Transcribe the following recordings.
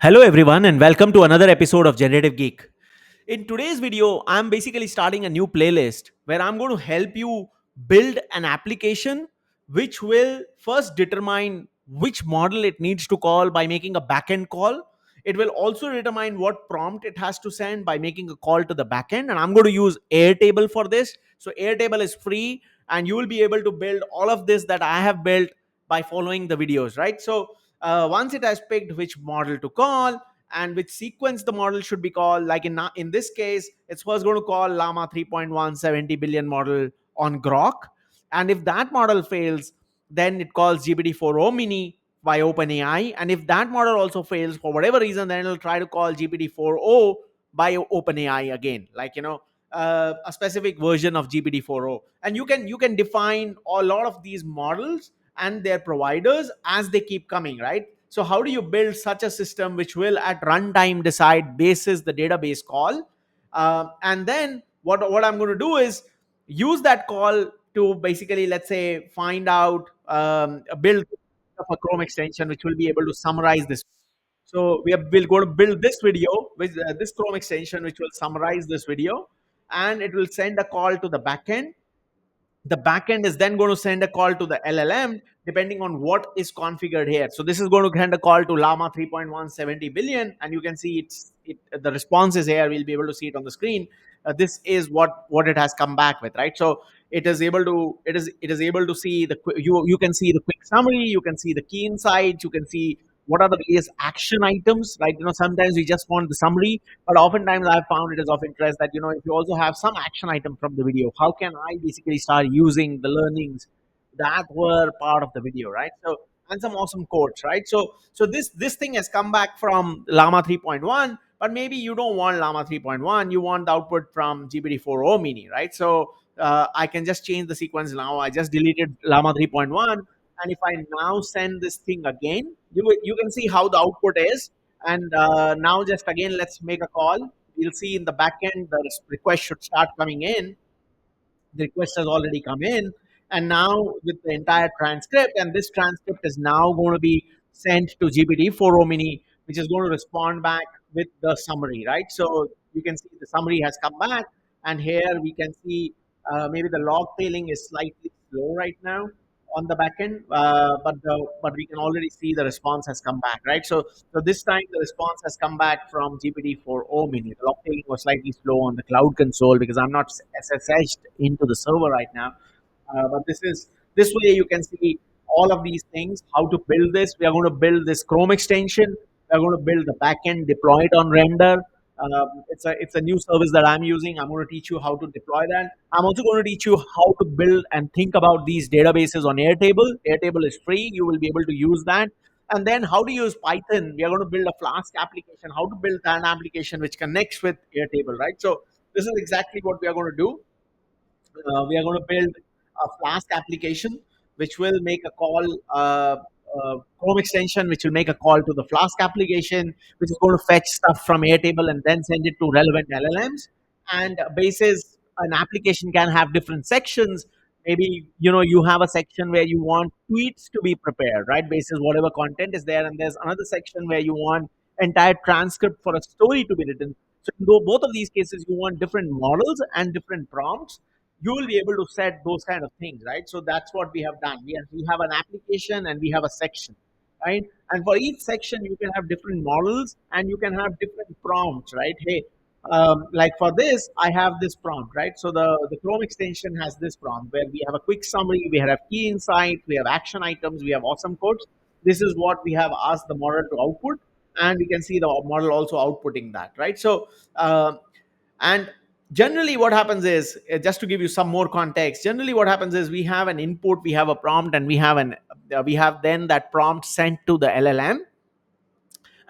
Hello, everyone, and welcome to another episode of Generative Geek. In today's video, I'm basically starting a new playlist where I'm going to help you build an application which will first determine which model it needs to call by making a backend call. It will also determine what prompt it has to send by making a call to the backend. And I'm going to use Airtable for this. So, Airtable is free, and you will be able to build all of this that I have built by following the videos, right? So, once it has picked which model to call and which sequence the model should be called, like in this case, it's first going to call Llama 3.1 70 billion model on Grok. And if that model fails, then it calls GPT-4 Mini by OpenAI. And if that model also fails for whatever reason, then it'll try to call GPT-4o by OpenAI again, a specific version of GPT-4o. And you can define a lot of these models and their providers as they keep coming, right? So how do you build such a system which will at runtime decide basis the database call? And then what I'm going to do is use that call to basically, let's say, find out a build of a Chrome extension which will be able to summarize this. So we'll go to build this video with this Chrome extension which will summarize this video, and it will send a call to the backend. The backend is then going to send a call to the LLM depending on what is configured here. So this is going to send a call to Llama 3.170 billion, and you can see the response is here. We'll be able to see it on the screen. This is what it has come back with, right? So it is able to see you can see the quick summary, you can see the key insights, you can see what are the various action items, right? Sometimes we just want the summary, but oftentimes I've found it is of interest that if you also have some action item from the video, how can I basically start using the learnings that were part of the video, right? So, and some awesome quotes, right? So this thing has come back from Llama 3.1, but maybe you don't want Llama 3.1, you want the output from GPT-4o Mini, right? So I can just change the sequence now. I just deleted Llama 3.1, and if I now send this thing again, you can see how the output is. And now just again, let's make a call. You'll see in the backend the request should start coming in. The request has already come in, and now with the entire transcript, and this transcript is now going to be sent to GPT-4o Mini, which is going to respond back with the summary, right? So you can see the summary has come back, and here we can see maybe the log tailing is slightly slow right now on the backend, but we can already see the response has come back, right? So this time the response has come back from GPT-4o Mini. The log tailing was slightly slow on the cloud console because I'm not SSH'd into the server right now. But this way you can see all of these things. How to build this? We are going to build this Chrome extension. We are going to build the backend, deploy it on render. It's a new service that I'm using. I'm going to teach you how to deploy that. I'm also going to teach you how to build and think about these databases on Airtable. Airtable is free. You will be able to use that. And then how to use Python. We are going to build a Flask application. How to build an application which connects with Airtable, right? So this is exactly what we are going to do. We are going to build a Flask application which will make a call, Chrome extension, which will make a call to the Flask application, which is going to fetch stuff from Airtable and then send it to relevant LLMs. And basis an application can have different sections. Maybe you have a section where you want tweets to be prepared, right? Basis whatever content is there, and there's another section where you want entire transcript for a story to be written. So in both of these cases, you want different models and different prompts. You will be able to set those kind of things, right? So that's what we have done. We have an application and we have a section, right? And for each section, you can have different models and you can have different prompts, right? Hey, like for this, I have this prompt, right? So the Chrome extension has this prompt where we have a quick summary, we have key insight, we have action items, we have awesome quotes. This is what we have asked the model to output, and we can see the model also outputting that, right? So and generally what happens is, just to give you some more context, generally what happens is we have an input, we have a prompt, and we have then that prompt sent to the LLM.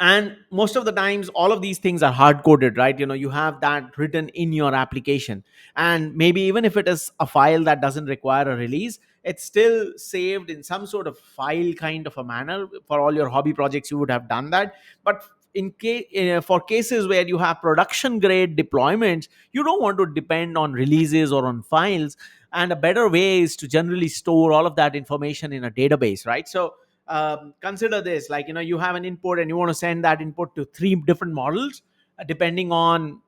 And most of the times all of these things are hard coded, right? You have that written in your application, and maybe even if it is a file that doesn't require a release, it's still saved in some sort of file kind of a manner. For all your hobby projects you would have done that. But for cases where you have production grade deployments, you don't want to depend on releases or on files. And a better way is to generally store all of that information in a database, right? So consider this, like, you have an input and you want to send that input to three different models, depending on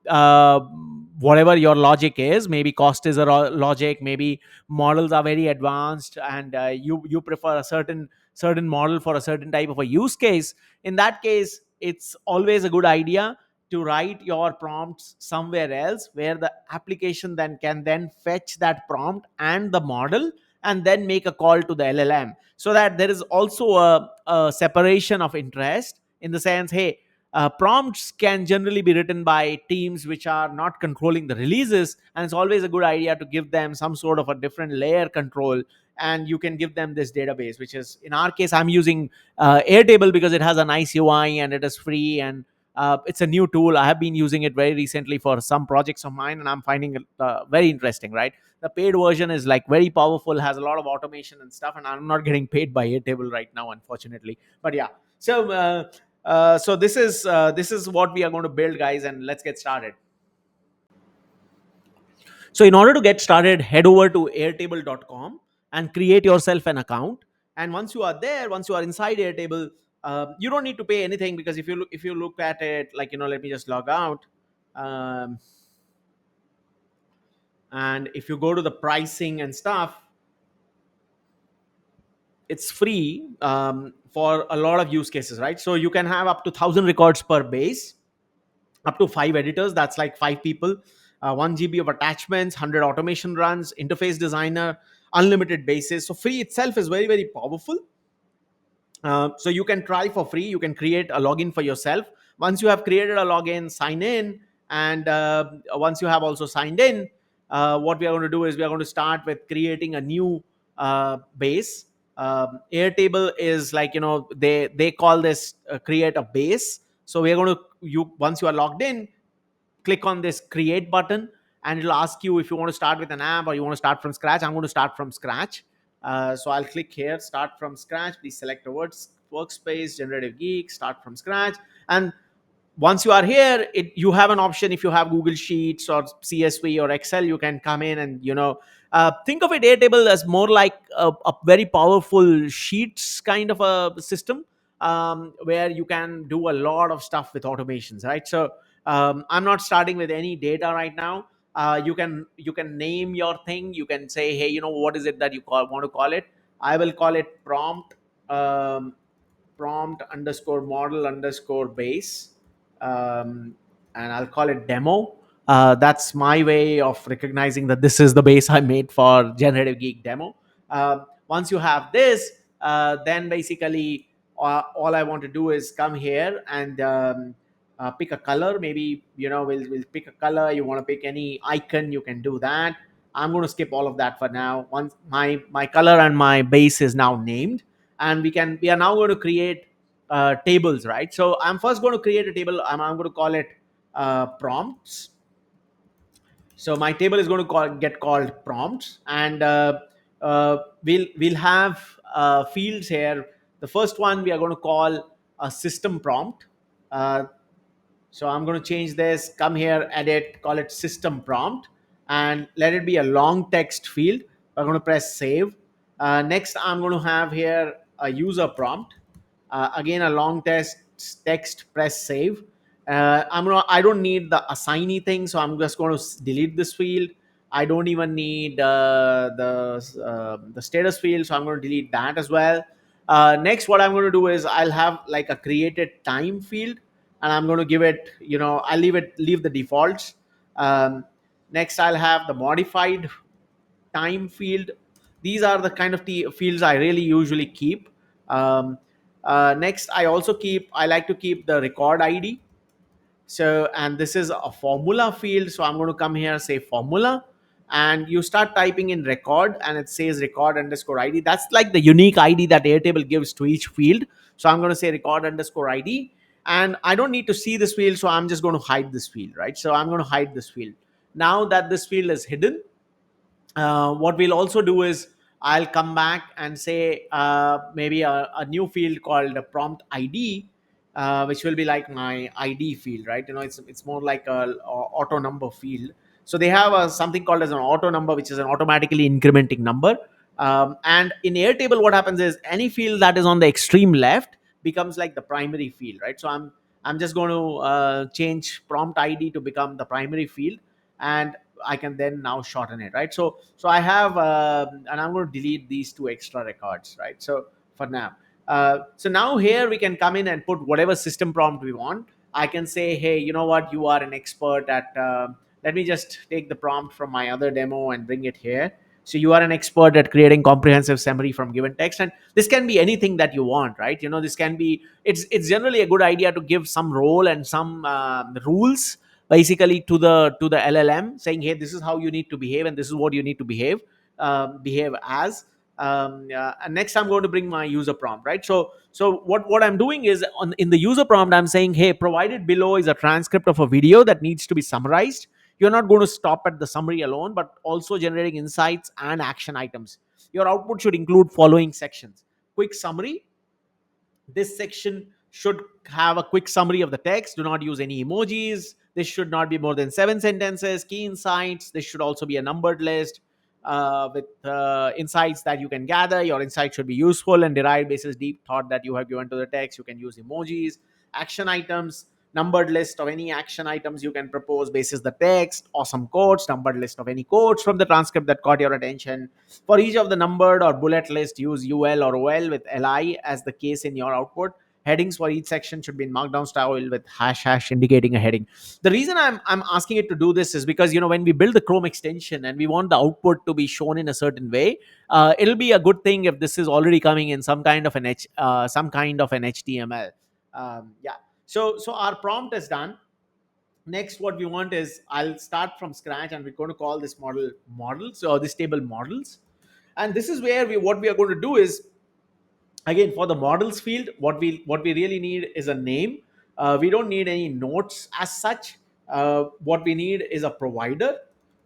whatever your logic is. Maybe cost is a logic, maybe models are very advanced, and you prefer a certain model for a certain type of a use case. In that case, it's always a good idea to write your prompts somewhere else, where the application then fetch that prompt and the model, and then make a call to the LLM, so that there is also a separation of interest, in the sense, hey, prompts can generally be written by teams which are not controlling the releases, and it's always a good idea to give them some sort of a different layer control. And you can give them this database, which is, in our case, I'm using Airtable, because it has a nice UI and it is free, and it's a new tool. I have been using it very recently for some projects of mine, and I'm finding it very interesting, right? The paid version is like very powerful, has a lot of automation and stuff, and I'm not getting paid by Airtable right now, unfortunately. But yeah, so this is what we are going to build, guys, and let's get started. So in order to get started, head over to airtable.com and create yourself an account. And once you are there, once you are inside Airtable, you don't need to pay anything, because if you look at it, like, let me just log out. um, and if you go to the pricing and stuff, it's free for a lot of use cases, right? So you can have up to 1,000 records per base, up to 5 editors, that's like 5 people, 1 GB of attachments, 100 automation runs, interface designer, unlimited bases. So free itself is very, very powerful. So you can try for free. You can create a login for yourself. Once you have created a login, sign in. And once you have also signed in, what we are going to do is we are going to start with creating a new base. Airtable is like, they call this create a base. So we are going to, you once you are logged in, click on this create button, and it'll ask you if you want to start with an app or you want to start from scratch. I'm going to start from scratch. So I'll click here, start from scratch. Please select a workspace, Generative Geek, start from scratch. And once you are here, you have an option. If you have Google Sheets or CSV or Excel, you can come in and, think of it, Airtable, as more like a very powerful sheets kind of a system, where you can do a lot of stuff with automations, right? So I'm not starting with any data right now. You can name your thing. You can say, hey, what is it that you want to call it? I will call it um, prompt underscore model underscore base, um, and I'll call it demo. That's my way of recognizing that this is the base I made for Generative Geek demo. Once you have this, then basically all I want to do is come here and pick a color. Maybe, we'll pick a color. You want to pick any icon, you can do that. I'm going to skip all of that for now. Once my color and my base is now named, and we are now going to create tables, right? So I'm first going to create a table. I'm going to call it prompts. So my table is going to get called prompts, and we'll have fields here. The first one we are going to call a system prompt. uh, so I'm going to change this, come here, edit, call it system prompt, and let it be a long text field. I'm going to press save. Next, I'm going to have here a user prompt. Again, a long text, press save. I don't need the assignee thing, so I'm just going to delete this field. I don't even need the status field, so I'm going to delete that as well. Next, what I'm going to do is I'll have like a created time field, and I'm going to give it, I'll leave the defaults. Um, Next, I'll have the modified time field. These are the kind of fields I really usually keep. Um, Next, I like to keep the record ID. So, and this is a formula field. So I'm going to come here, say formula, and you start typing in record, and it says record underscore ID. That's like the unique ID that Airtable gives to each field. So I'm going to say record underscore ID, and I don't need to see this field. So I'm just going to hide this field, right? So I'm going to hide this field. Now that this field is hidden, what we'll also do is I'll come back and say maybe a new field called a prompt ID, which will be like my ID field, right? It's more like a auto number field. So they have something called as an auto number, which is an automatically incrementing number. And in Airtable, what happens is any field that is on the extreme left becomes like the primary field, right? So I'm just going to change prompt ID to become the primary field, and I can then now shorten it, right? So I have, and I'm going to delete these two extra records, right? So for now, so now here we can come in and put whatever system prompt we want. I can say, hey, you know what, you are an expert at. Let me just take the prompt from my other demo and bring it here. So you are an expert at creating comprehensive summary from given text, and this can be anything that you want, right? This can be. It's generally a good idea to give some role and some rules basically to the LLM, saying, hey, this is how you need to behave, and this is what you need to behave as. And next, I'm going to bring my user prompt, right? So what I'm doing is, in the user prompt, I'm saying, hey, provided below is a transcript of a video that needs to be summarized. You're not going to stop at the summary alone, but also generating insights and action items. Your output should include following sections: quick summary. This section should have a quick summary of the text. Do not use any emojis. This should not be more than 7 sentences. Key insights. This should also be a numbered list with insights that you can gather. Your insight should be useful and derived basis deep thought that you have given to the text. You can use emojis. Action items. Numbered list of any action items you can propose basis the text, or some quotes. Numbered list of any quotes from the transcript that caught your attention. For each of the numbered or bullet list, use UL or OL with LI as the case in your output. Headings for each section should be in markdown style with hash indicating a heading. The reason I'm asking it to do this is because, when we build the Chrome extension and we want the output to be shown in a certain way, it'll be a good thing if this is already coming in some kind of an HTML. Yeah. So our prompt is done. Next, what we want is, I'll start from scratch, and we're going to call this models, or this table models. And this is where what we are going to do is, again, for the models field, what we really need is a name. We don't need any notes as such. What we need is a provider.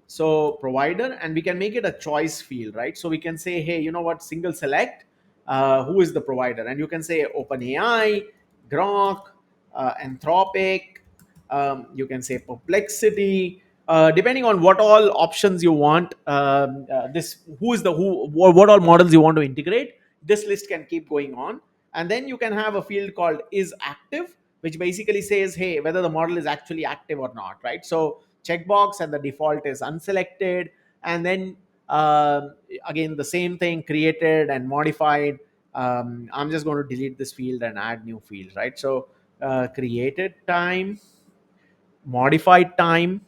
So provider, and we can make it a choice field, right? So we can say, hey, you know what, single select who is the provider, and you can say OpenAI, Grok, Anthropic, you can say Perplexity, depending on what all options you want. This who is the who what all models you want to integrate. This list can keep going on. And then you can have a field called is active, which basically says, hey, whether the model is actually active or not, right? So checkbox, and the default is unselected. And then again, the same thing, created and modified. I'm just going to delete this field and add new field, right? So created time, modified time.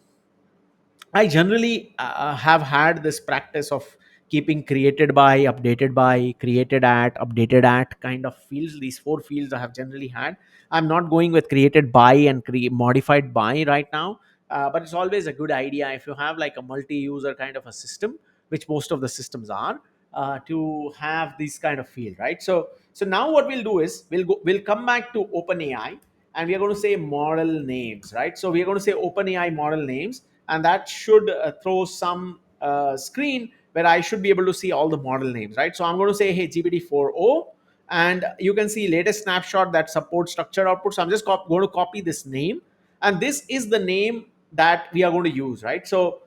I generally have had this practice of keeping created by, updated by, created at, updated at kind of fields. These four fields I have generally had. I'm not going with created by and modified by right now, but it's always a good idea if you have like a multi-user kind of a system, which most of the systems are, to have this kind of field, right? So now what we'll do is, we'll come back to OpenAI, and we are going to say model names, right? So we are going to say OpenAI model names, and that should throw some screen where I should be able to see all the model names, right? So I'm going to say, hey, GPT-4o, and you can see latest snapshot that supports structured output. So I'm just going to copy this name, and this is the name that we are going to use, right? So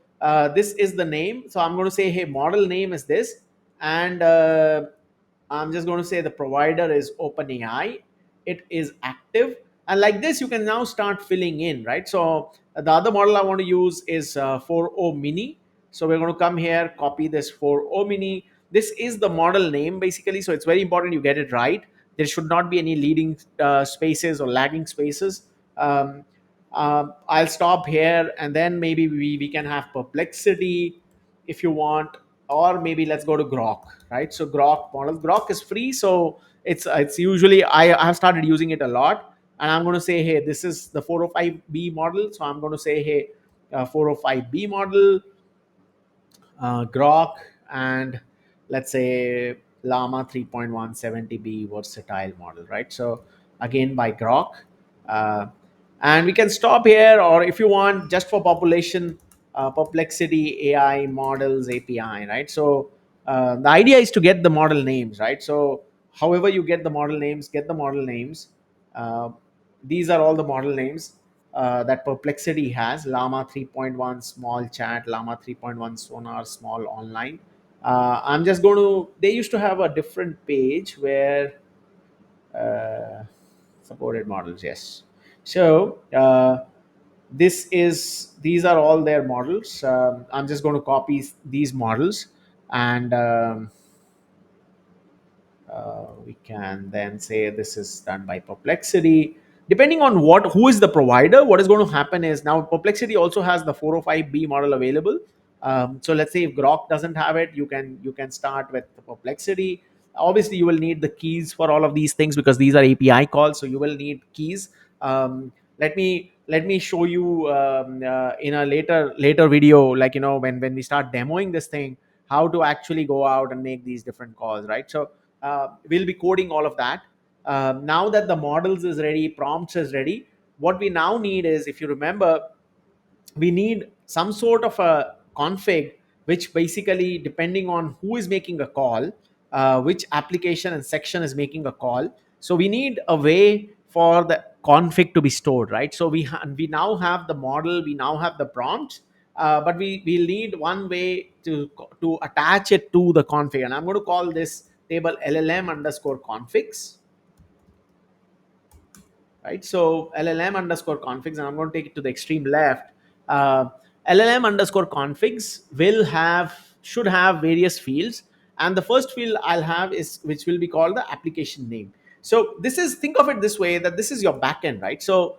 this is the name. So I'm going to say, hey, model name is this, and I'm just going to say the provider is OpenAI. It is active. And like this, you can now start filling in, right? So the other model I want to use is 4o Mini. So we're going to come here, copy this 4o Mini. This is the model name basically. So it's very important you get it right. There should not be any leading spaces or lagging spaces. I'll stop here, and then maybe we can have Perplexity if you want, or maybe let's go to Grok, right? So Grok is free, so it's usually I have started using it a lot, and I'm going to say, hey, this is the 405B model, so I'm going to say, hey, 405B model, Grok, and let's say Llama 3.170B versatile model, right? So again, by Grok. Uh, and we can stop here, or if you want, just for population, Perplexity AI models API, right? So the idea is to get the model names, right? So however you get the model names, get the model names. Uh, these are all the model names that Perplexity has: Llama 3.1 small chat, Llama 3.1 sonar small online, I'm just going to, they used to have a different page where uh, supported models, yes. So these are all their models. I'm just going to copy these models, and we can then say this is done by Perplexity. Depending on who is the provider, what is going to happen is, now Perplexity also has the 405b model available. So let's say if Grok doesn't have it, you can start with the Perplexity. Obviously you will need the keys for all of these things because these are API calls, so you will need keys. Let me show you in a later video, like, when we start demoing this thing, how to actually go out and make these different calls, right? So we'll be coding all of that. Now that the models is ready, prompts is ready, what we now need is, if you remember, we need some sort of a config, which basically, depending on who is making a call, which application and section is making a call, so we need a way for the config to be stored, right? So we now have the model, we now have the prompt, but we need one way to attach it to the config, and I'm going to call this table llm underscore configs, right? So llm underscore configs, and I'm going to take it to the extreme left. uh, llm underscore configs should have various fields, and the first field I'll have is, which will be called the application name. So think of it this way, that this is your backend, right? So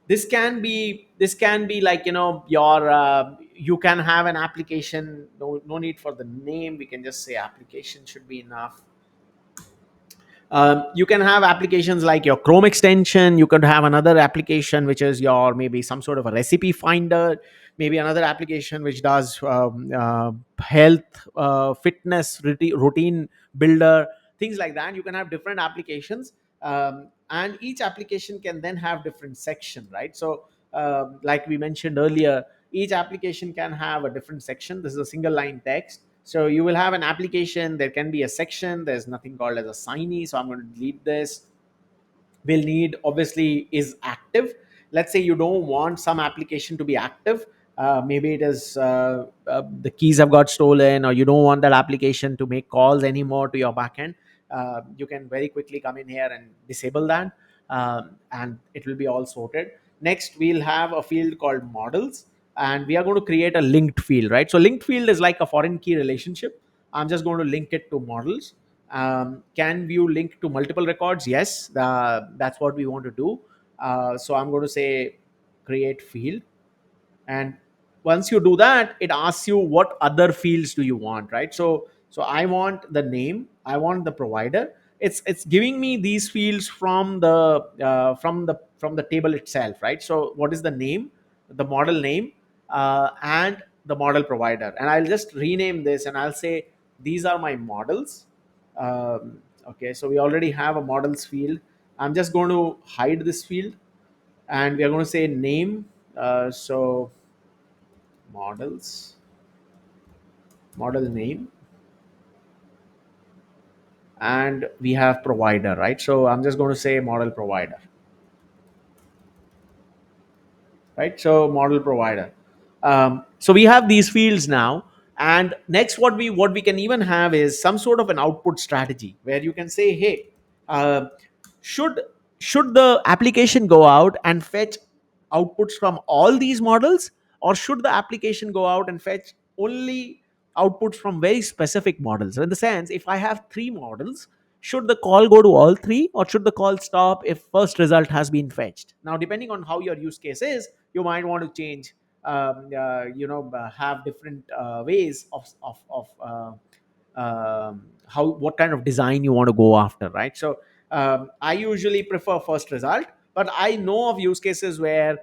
this can be like, your you can have an application. No need for the name, we can just say application should be enough. You can have applications like your Chrome extension. You could have another application which is your, maybe some sort of a recipe finder, maybe another application which does health, fitness routine builder, things like that. You can have different applications, and each application can then have different section, right? So like we mentioned earlier, each application can have a different section. This is a single line text. So you will have an application, there can be a section, there's nothing called as a signee, so I'm going to delete this. Will need, obviously, is active. Let's say you don't want some application to be active. Maybe it is the keys have got stolen, or you don't want that application to make calls anymore to your backend. You can very quickly come in here and disable that, and it will be all sorted. Next, we'll have a field called models, and we are going to create a linked field, right? So linked field is like a foreign key relationship. I'm just going to link it to models. Can view link to multiple records? Yes, that's what we want to do. So I'm going to say create field, and once you do that, it asks you what other fields do you want, right? So I want the name, I want the provider. It's giving me these fields from the table itself, right? So what is the name, the model name, and the model provider, and I'll just rename this, and I'll say these are my models. Okay, so we already have a models field. I'm just going to hide this field, and we are going to say name. So models, model name, and we have provider, right? So I'm just going to say model provider, right? So model provider. So we have these fields now, and next, what we can even have is some sort of an output strategy where you can say, hey, uh, should should the application go out and fetch outputs from all these models, or should the application go out and fetch only outputs from very specific models? So in the sense, if I have three models, should the call go to all three, or should the call stop if first result has been fetched? Now, depending on how your use case is, you might want to change, have different ways of how, what kind of design you want to go after, right? So I usually prefer first result, but I know of use cases where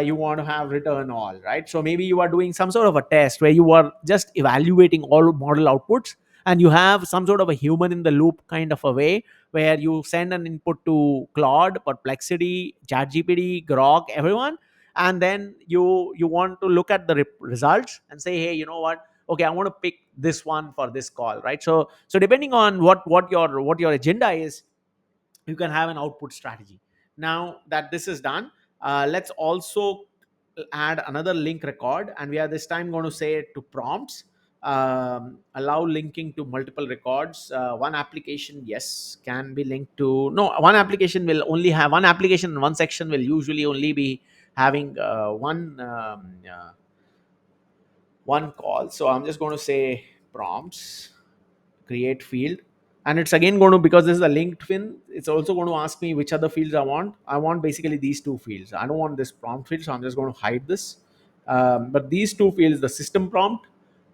you want to have return all, right? So maybe you are doing some sort of a test where you are just evaluating all model outputs, and you have some sort of a human in the loop kind of a way, where you send an input to Claude, Perplexity, ChatGPT, Grok, everyone, and then you want to look at the results and say, hey, you know what, okay, I want to pick this one for this call, right? So depending on what your agenda is, you can have an output strategy. Now that this is done, let's also add another link record, and we are this time going to say to prompts. allow linking to multiple records. One application, yes, can be linked to, no, one application will only have one application, one section will usually only be having one call. So I'm just going to say prompts, create field, and it's again going to, because this is a linked fin, it's also going to ask me which other fields I want basically these two fields. I don't want this prompt field, so I'm just going to hide this. But these two fields, the system prompt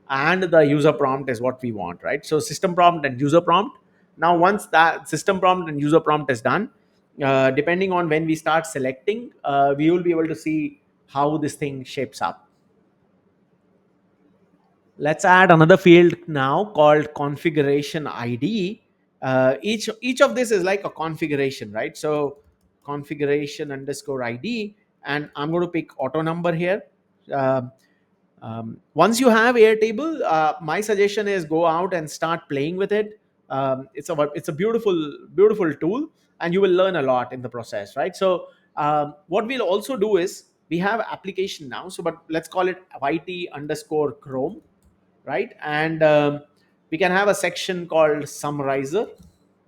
and the user prompt, is what we want, right? So system prompt and user prompt. Now once that system prompt and user prompt is done, depending on when we start selecting, we will be able to see how this thing shapes up. Let's add another field now called configuration ID. Each of this is like a configuration, right? So configuration underscore ID, and I'm going to pick auto number here. Um Once you have Airtable, my suggestion is go out and start playing with it. It's a beautiful tool, and you will learn a lot in the process, right? So what we'll also do is, we have application now, so but let's call it YT underscore Chrome, right? And we can have a section called summarizer,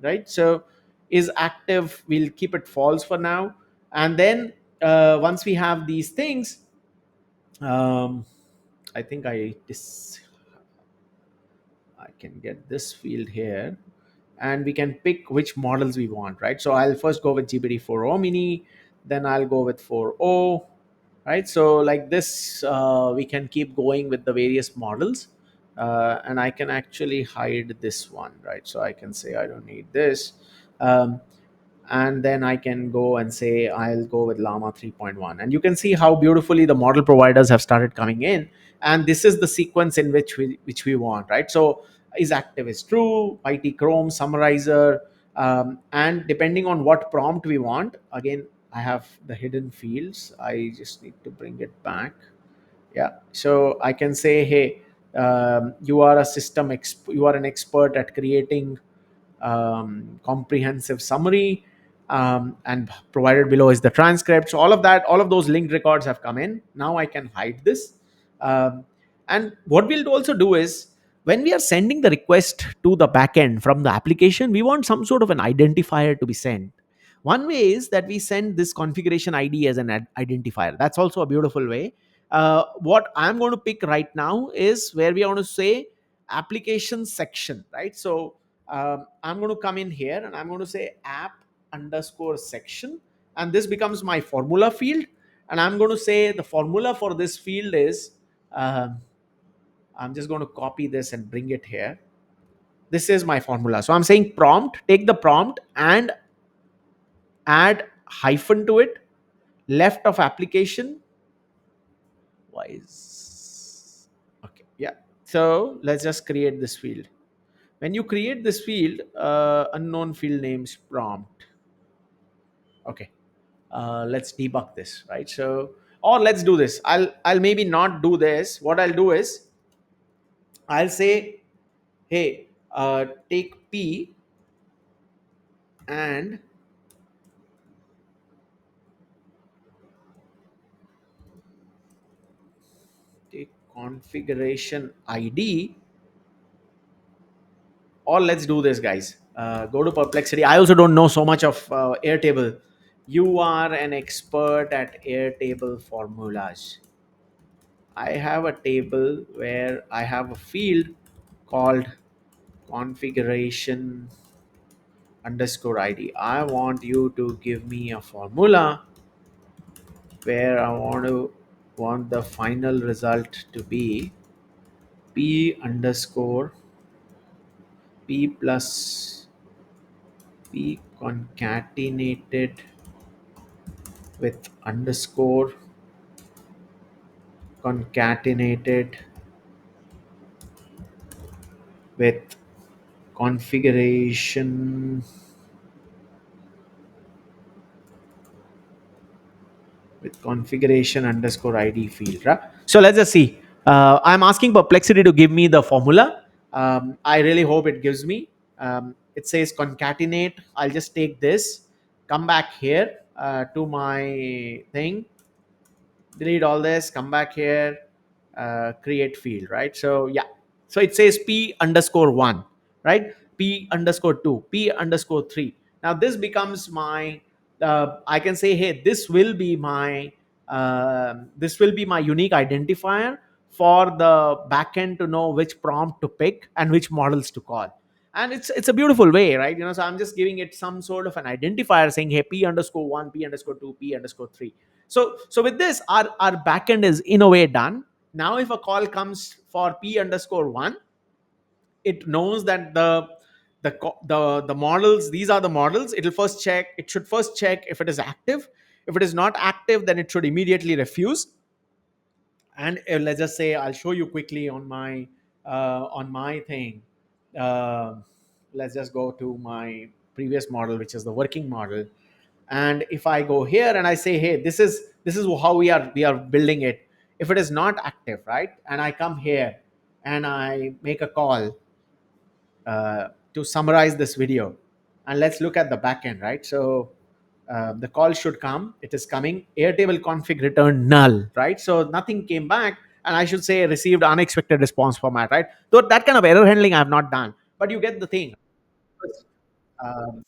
right? So is active, we'll keep it false for now. And then once we have these things, um, I think I can get this field here, and we can pick which models we want, right? So I'll first go with GPT-4 Mini, then I'll go with 4o, right? So like this, we can keep going with the various models, and I can actually hide this one, right? So I can say I don't need this. Um, and then I can go and say I'll go with Llama 3.1, and you can see how beautifully the model providers have started coming in, and this is the sequence in which we want, right? So is active is true, IT Chrome summarizer, and depending on what prompt we want, again I have the hidden fields. I just need to bring it back. Yeah, so I can say, hey, you are a you are an expert at creating comprehensive summary, and provided below is the transcript. So all of that, all of those linked records have come in. Now I can hide this. um, and what we'll also do is, when we are sending the request to the backend from the application, we want some sort of an identifier to be sent. One way is that we send this configuration ID as an identifier. That's also a beautiful way. What I'm going to pick right now is where we want to say application section, right? So I'm going to come in here and I'm going to say app underscore section, and this becomes my formula field. And I'm going to say the formula for this field is, um, I'm just going to copy this and bring it here. This is my formula. So I'm saying prompt, take the prompt and add hyphen to it, left of application. Why is, okay, yeah. So let's just create this field. When you create this field, unknown field names prompt. Okay, let's debug this, right? So, or let's do this. I'll maybe not do this. What I'll do is, I'll say, hey, take P and take configuration ID. Or let's do this, guys. Go to Perplexity. I also don't know so much of Airtable. You are an expert at Airtable formulas. I have a table where I have a field called configuration underscore ID. I want you to give me a formula where I want the final result to be P underscore P plus P concatenated with underscore concatenated with configuration underscore ID field, right? So let's just see. I'm asking Perplexity to give me the formula. I really hope it gives me. It says concatenate. I'll just take this, come back here to my thing, delete all this, come back here, create field, right? So yeah. So it says p underscore 1, right? P underscore 2, p underscore 3. Now this becomes my, I can say, hey, this will be my unique identifier for the backend to know which prompt to pick and which models to call. And it's a beautiful way, right? So I'm just giving it some sort of an identifier saying, hey, p underscore 1, p underscore 2, p underscore 3. So with this, our backend is in a way done. Now if a call comes for p underscore 1, it knows that the models, these are the models. It should first check if it is active. If it is not active, then it should immediately refuse. And let's just say, I'll show you quickly on my thing. uh, let's just go to my previous model, which is the working model. And if I go here and I say, hey, this is how we are building it. If it is not active, right, and I come here and I make a call to summarize this video, and let's look at the backend, right? So the call should come. It is coming. Airtable config return null, right? So nothing came back, and I should say received unexpected response format, right? So that kind of error handling I have not done, but you get the thing. Um,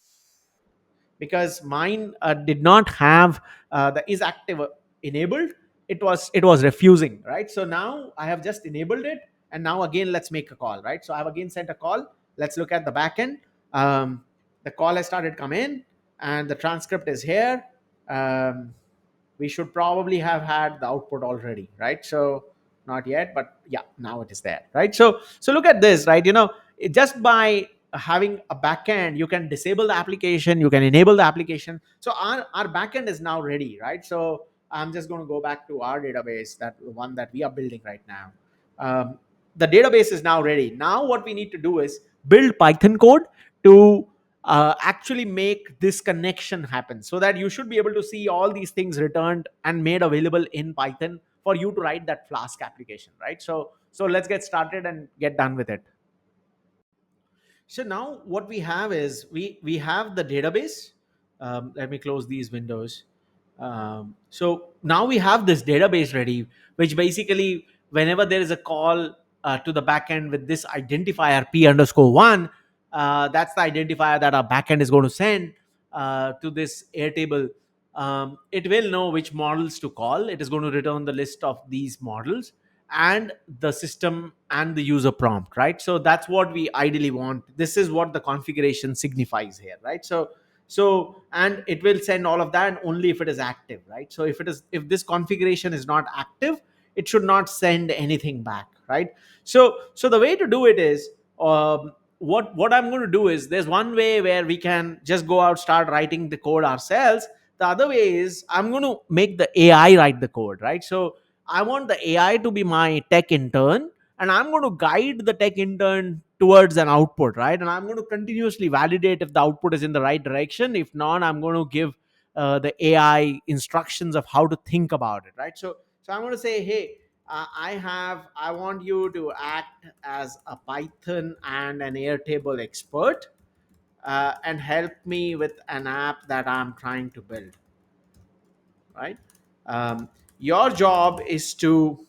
because mine did not have the is active enabled. It was refusing, right? So now I have just enabled it, and now again let's make a call, right? So I've again sent a call. Let's look at the backend. The call has started come in, and the transcript is here. um, we should probably have had the output already, right? So not yet, but yeah, now it is there, right? So look at this, right? Just by having a backend, you can disable the application, you can enable the application. So our backend is now ready, right? So I'm just going to go back to our database, that one that we are building right now. The database is now ready. Now what we need to do is build Python code to actually make this connection happen, so that you should be able to see all these things returned and made available in Python for you to write that Flask application, right? So let's get started and get done with it. So now what we have is we have the database. Let me close these windows. So now we have this database ready, which basically, whenever there is a call to the backend with this identifier p underscore 1, that's the identifier that our backend is going to send to this Airtable. It will know which models to call. It is going to return the list of these models and the system and the user prompt, right? So that's what we ideally want. This is what the configuration signifies here, right? So and it will send all of that only if it is active, right? So if this configuration is not active, it should not send anything back, right? So the way to do it is, what I'm going to do is, there's one way where we can just go out, start writing the code ourselves. The other way is, I'm going to make the AI write the code, right? So I want the AI to be my tech intern, and I'm going to guide the tech intern towards an output, right? And I'm going to continuously validate if the output is in the right direction. If not, I'm going to give the AI instructions of how to think about it, right? So I'm going to say, hey, I want you to act as a Python and an Airtable expert, and help me with an app that I'm trying to build, right? Um, your job is to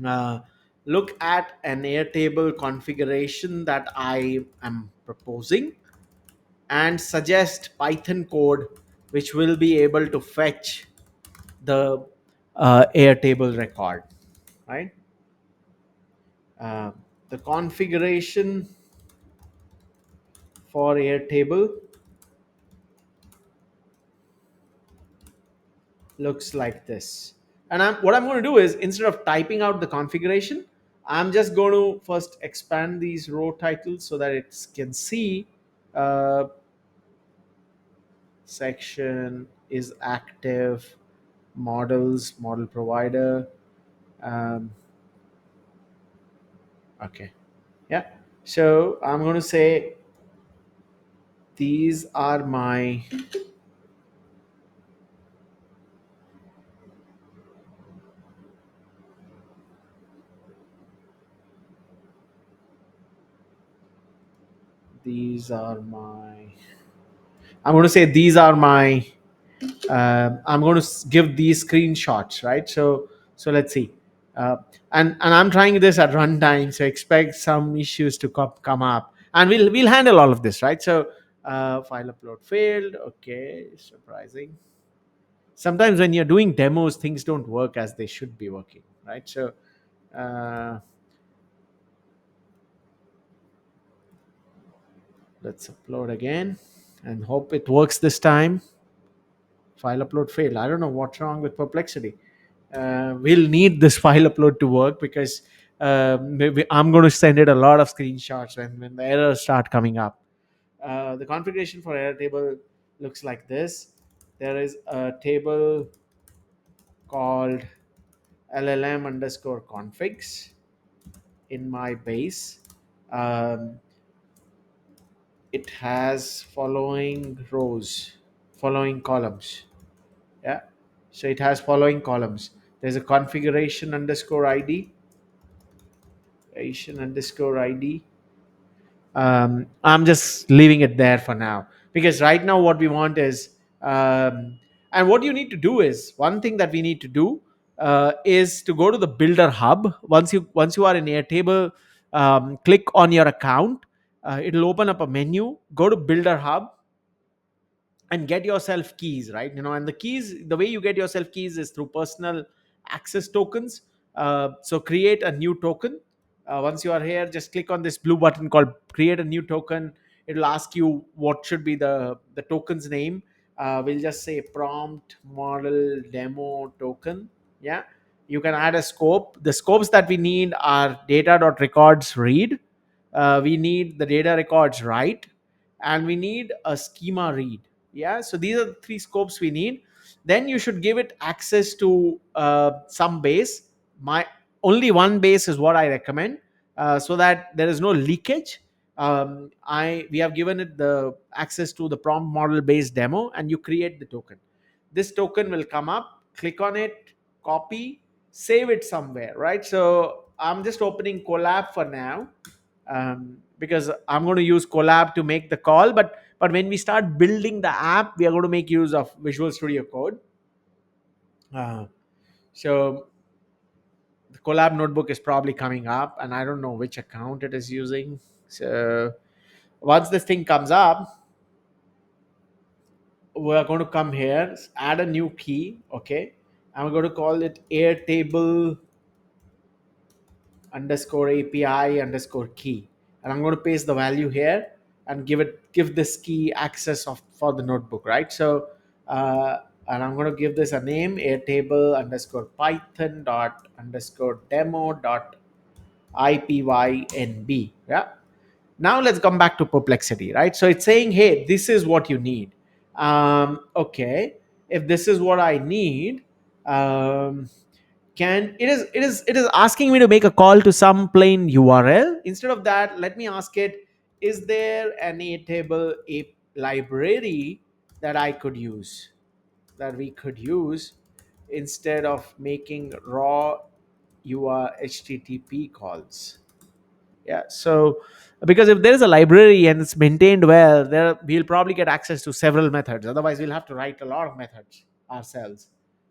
uh, look at an Airtable configuration that I am proposing, and suggest Python code which will be able to fetch the Airtable record, right? Uh, the configuration for Airtable looks like this. And what I'm going to do is, instead of typing out the configuration, I'm just going to first expand these row titles so that it can see uh, section is active, models, model provider. Um, okay. Yeah. So I'm going to say, these are my these are my I'm going to say, these are my I'm going to give these screenshots, right? So let's see. uh, and I'm trying this at runtime, so expect some issues to come up, and we'll handle all of this, right? So file upload failed. Okay, surprising. Sometimes when you're doing demos, things don't work as they should be working, right? So uh, let's upload again and hope it works this time. File upload failed. I don't know what's wrong with Perplexity. We'll need this file upload to work, because maybe I'm going to send it a lot of screenshots when the errors start coming up. The configuration for Airtable looks like this. There is a table called llm underscore configs in my base. Um, it has following rows, following columns. Yeah. So it has following columns. There's a configuration underscore ID, configuration underscore ID. I'm just leaving it there for now, because right now what we want is, and what you need to do is, one thing that we need to do is to go to the Builder Hub. Once you are in Airtable, click on your account. It'll open up a menu. Go to Builder Hub and get yourself keys, right? And the keys, the way you get yourself keys is through personal access tokens. So create a new token. Once you are here, just click on this blue button called create a new token. It'll ask you what should be the token's name. We'll just say prompt model demo token. Yeah. You can add a scope. The scopes that we need are data.records read, we need the data records write, and we need a schema read. Yeah, so these are the three scopes we need. Then you should give it access to some base. My only one base is what I recommend, so that there is no leakage. I We have given it the access to the prompt model based demo, and you create the token. This token will come up, click on it, copy, save it somewhere, right? So I'm just opening Colab for now, because I'm going to use Colab to make the call. But when we start building the app, we are going to make use of Visual Studio Code. Uh, so the Colab notebook is probably coming up, and I don't know which account it is using. So once this thing comes up, we're going to come here, add a new key. Okay, I'm going to call it Airtable underscore API underscore key, and I'm going to paste the value here and give this key access of for the notebook, right? So and I'm going to give this a name, Airtable underscore Python dot underscore demo dot IPYNB. Yeah. Now let's come back to Perplexity, right? So it's saying, hey, this is what you need. Okay, if this is what I need, um, can it is asking me to make a call to some plain URL. Instead of that, let me ask it, is there an Airtable a library that I could use, that we could use, instead of making raw UR HTTP calls? Yeah. So because if there is a library and it's maintained well, there we'll probably get access to several methods. Otherwise we'll have to write a lot of methods ourselves.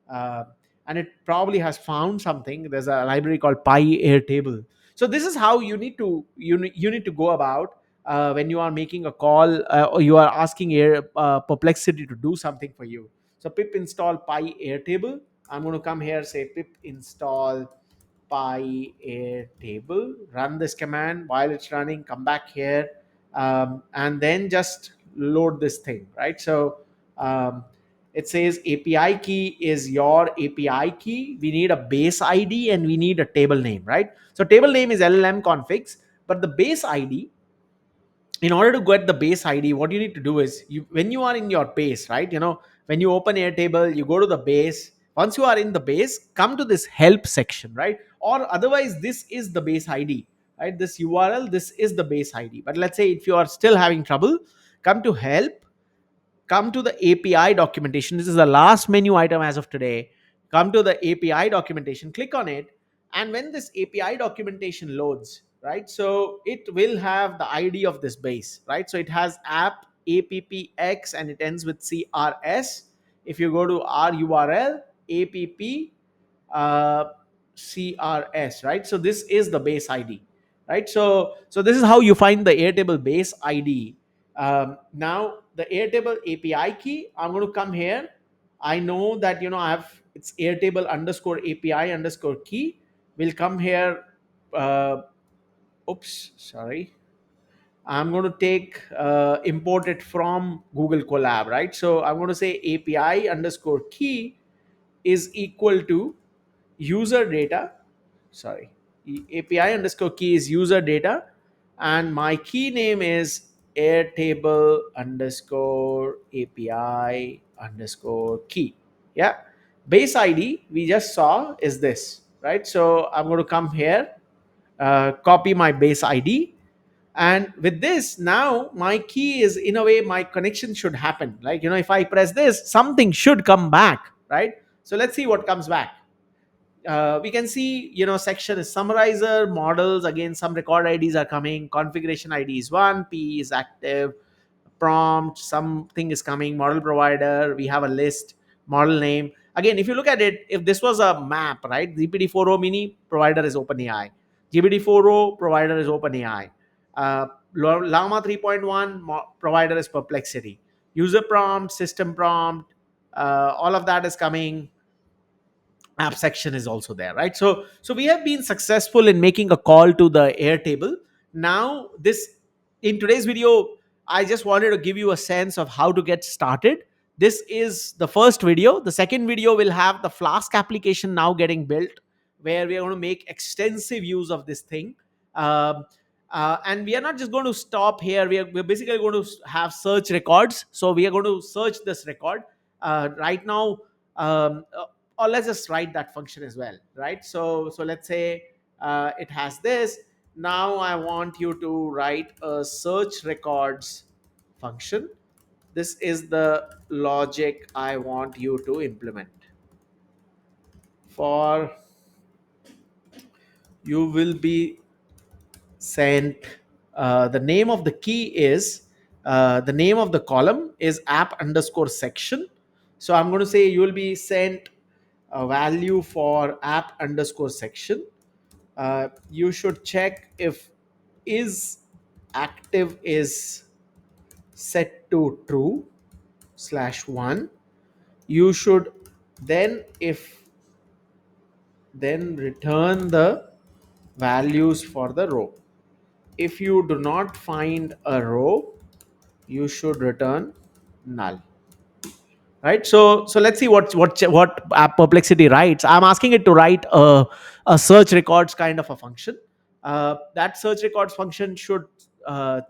uh, and it probably has found something. There's a library called Airtable. So this is how you need to go about when you are making a call, or you are asking Perplexity to do something for you. So pip install Airtable. I'm going to come here, say pip install Airtable, run this command. While it's running, come back here, and then just load this thing, right? So um, it says API key is your API key. We need a base ID and we need a table name, right? So table name is LLM configs, but the base ID, in order to get the base ID, what you need to do is, when you are in your base, right? When you open Airtable, you go to the base. Once you are in the base, come to this help section, right? Or otherwise, this is the base ID, right? This URL, this is the base ID. But let's say if you are still having trouble, come to help, come to the API documentation. This is the last menu item as of today. Come to the API documentation, click on it, and when this API documentation loads, right, so it will have the ID of this base, right? So it has app appx and it ends with CRS. If you go to our URL, app CRS, right? So this is the base ID, right? So this is how you find the Airtable base ID. Now the Airtable API key, I'm going to come here. I know that I have, it's Airtable underscore API underscore key. We'll come here. Uh, Oops, sorry. I'm going to take import it from Google Colab, right? So I'm going to say API underscore key is equal to user data. Sorry, API underscore key is user data, and my key name is Airtable underscore API underscore key. Yeah, base ID we just saw is this, right? So I'm going to come here, copy my base ID, and with this now my key is, in a way, my connection should happen. Like, if I press this, something should come back, right? So let's see what comes back. We can see, section is summarizer, models, again some record IDs are coming, configuration ID is one, P is active, prompt, something is coming, model provider, we have a list, model name. Again, if you look at it, if this was a map, right, GPT-4 Mini provider is OpenAI, GPT-4 provider is OpenAI, uh, Llama 3.1 provider is Perplexity, user prompt, system prompt, all of that is coming, app section is also there, right? So we have been successful in making a call to the Airtable. Now this, in today's video, I just wanted to give you a sense of how to get started. This is the first video. The second video will have the Flask application now getting built, where we are going to make extensive use of this thing. um, and we are not just going to stop here. We're basically going to have search records, so we are going to search this record right now. um, or let's just write that function as well, right? So let's say it has this. Now I want you to write a search records function. This is the logic I want you to implement. For you will be sent, the name of the key is, the name of the column is app underscore section. So I'm going to say you will be sent a value for app underscore section. You should check if is active is set to true slash one. You should then, if then return the values for the row. If you do not find a row, you should return null, right? So let's see what app Perplexity writes. I'm asking it to write a search records kind of a function. That search records function should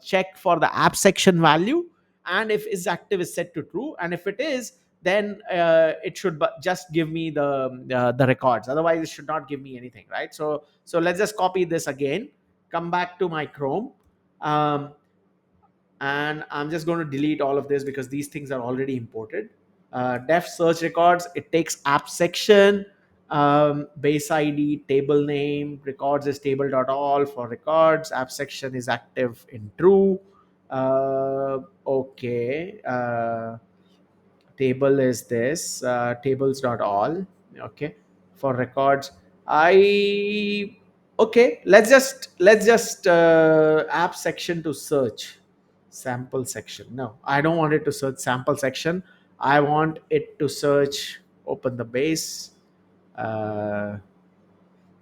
check for the app section value, and if is active is set to true, and if it is, then it should just give me the records. Otherwise it should not give me anything, right? So let's just copy this again, come back to my Chrome, um, and I'm just going to delete all of this because these things are already imported. Def search records, it takes app section, base ID, table name, records is table.all for records, app section is active in true. Okay. Table is this, tables.all. Okay. For records, I, okay, let's just app section to search sample section. No, I don't want it to search sample section. I want it to search, open the base, uh,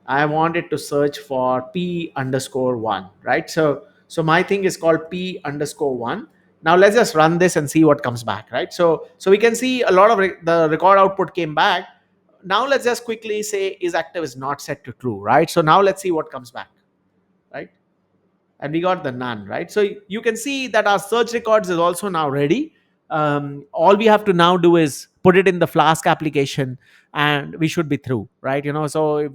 I want it to search for p underscore one, right? So my thing is called p underscore one. Now let's just run this and see what comes back, right? So we can see a lot of the record output came back. Now let's just quickly say is active is not set to true, right? So now let's see what comes back, right? And we got the none, right? So you can see that our search records is also now ready. All we have to now do is put it in the Flask application, and we should be through, right? So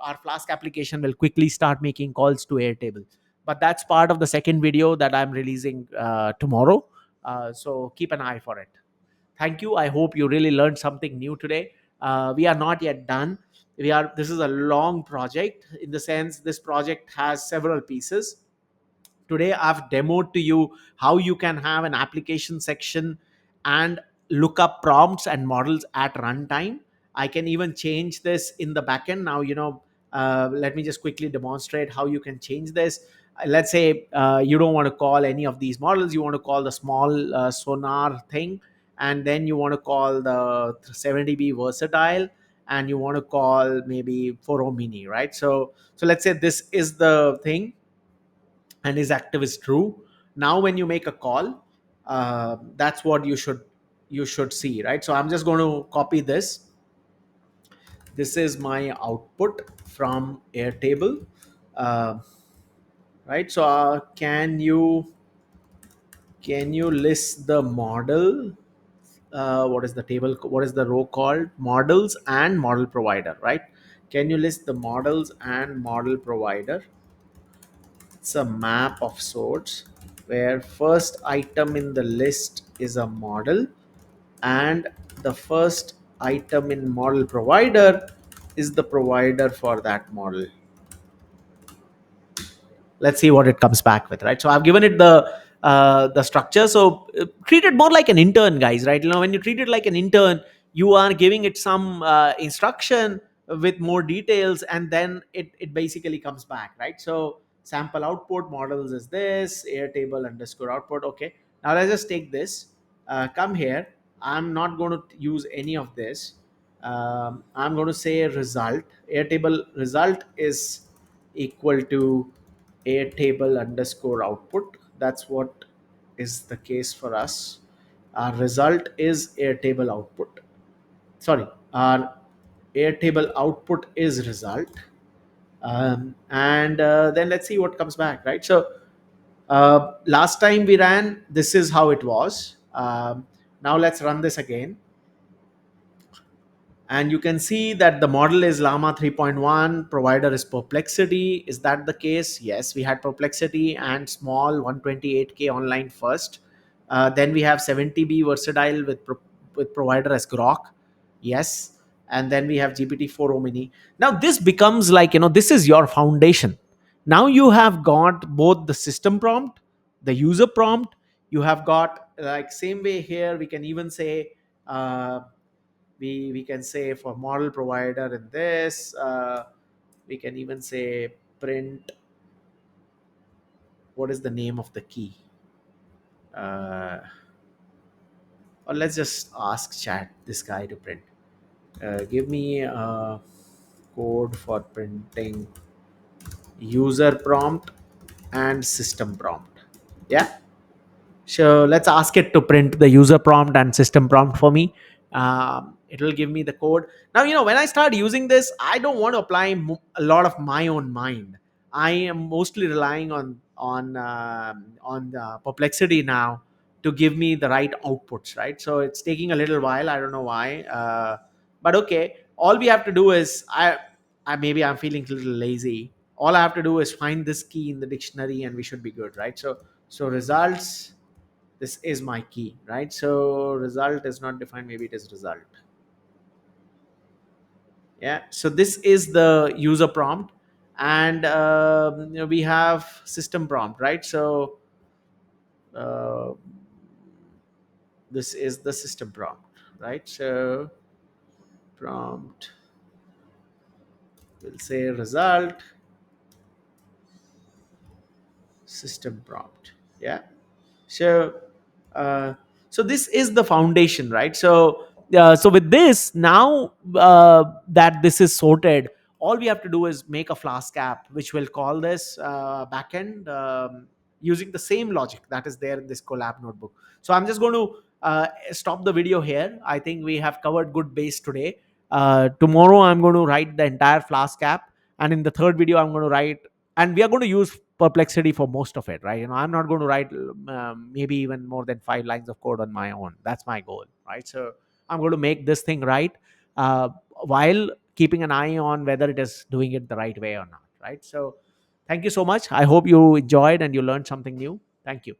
our Flask application will quickly start making calls to Airtable. But that's part of the second video that I'm releasing tomorrow. So keep an eye for it. Thank you. I hope you really learned something new today. We are not yet done. This is a long project, in the sense this project has several pieces. Today I've demoed to you how you can have an application section and look up prompts and models at runtime, I can even change this in the backend. Now, let me just quickly demonstrate how you can change this. Let's say you don't want to call any of these models. You want to call the small sonar thing, and then you want to call the 70B versatile, and you want to call maybe 4 mini, right? So let's say this is the thing, and is active is true. Now when you make a call, that's what you should see, right? So I'm just going to copy this. This is my output from Airtable, uh, right? So can you list the model? What is the table, what is the row called? Models and model provider, right? Can you list the models and model provider? It's a map of sorts, where first item in the list is a model, and the first item in model provider is the provider for that model. Let's see what it comes back with, right? So I've given it the structure. So treat it more like an intern, guys, right? When you treat it like an intern, you are giving it some instruction with more details, and then it basically comes back, right? So sample output models is this Airtable underscore output. Okay, now let's just take this, come here. I'm not going to use any of this. I'm going to say result. Airtable result is equal to Airtable underscore output. That's what is the case for us. Our result is Airtable output. Sorry, our Airtable output is result. And then let's see what comes back, right? So last time we ran, this is how it was. Now let's run this again, and you can see that the model is Llama 3.1, provider is Perplexity. Is that the case? Yes, we had Perplexity and small 128K online first. Then we have 70B versatile with provider as Grok. Yes. And then we have GPT-4 Mini. Now this becomes like, this is your foundation. Now you have got both the system prompt, the user prompt. You have got, like, same way here, we can even say, we can say for model provider in this, we can even say print, what is the name of the key, uh, or let's just ask chat this guy to print, give me a code for printing user prompt and system prompt. Yeah. So let's ask it to print the user prompt and system prompt for me. It will give me the code. Now, when I start using this, I don't want to apply a lot of my own mind. I am mostly relying on Perplexity now to give me the right outputs, right? So it's taking a little while. I don't know why, but okay. All we have to do is, I maybe I'm feeling a little lazy. All I have to do is find this key in the dictionary, and we should be good, right? So results, this is my key, right? So result is not defined, maybe it is result. Yeah, so this is the user prompt, and we have system prompt, right? So uh, this is the system prompt, right? So prompt will say result system prompt. Yeah. So uh, so this is the foundation, right? So with this now, that this is sorted, all we have to do is make a Flask app which will call this backend, using the same logic that is there in this collab notebook. So I'm just going to stop the video here. I think we have covered good base today. Tomorrow I'm going to write the entire Flask app, and in the third video I'm going to write, and we are going to use Perplexity for most of it, right? I'm not going to write maybe even more than 5 lines of code on my own. That's my goal, right? So I'm going to make this thing right, uh, while keeping an eye on whether it is doing it the right way or not, right? So thank you so much. I hope you enjoyed and you learned something new. Thank you.